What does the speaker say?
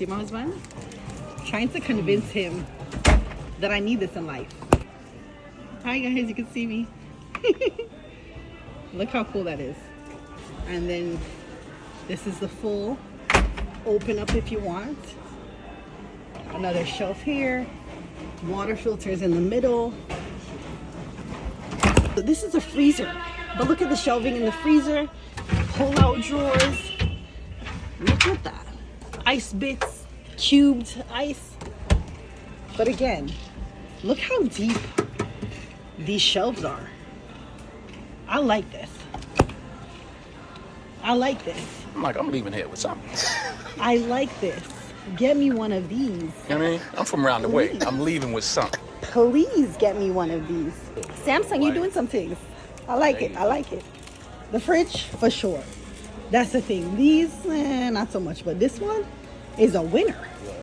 See my husband? Trying to convince him that I need this in life. Hi guys, you can see me. Look how cool that is. And then this is the full open up if you want. Another shelf here. Water filters in the middle. So this is a freezer, but look at the shelving in the freezer. Pull out drawers. Look at that. Ice bits, cubed ice. But again, look how deep these shelves are. I like this. I like this. I'm leaving here with something. I like this. Get me one of these. You know what I mean? I'm from around the way. I'm leaving with something. Please get me one of these. Samsung, you're doing some things. I like it. I like it. The fridge, for sure. That's the thing. These, not so much. But this one is a winner.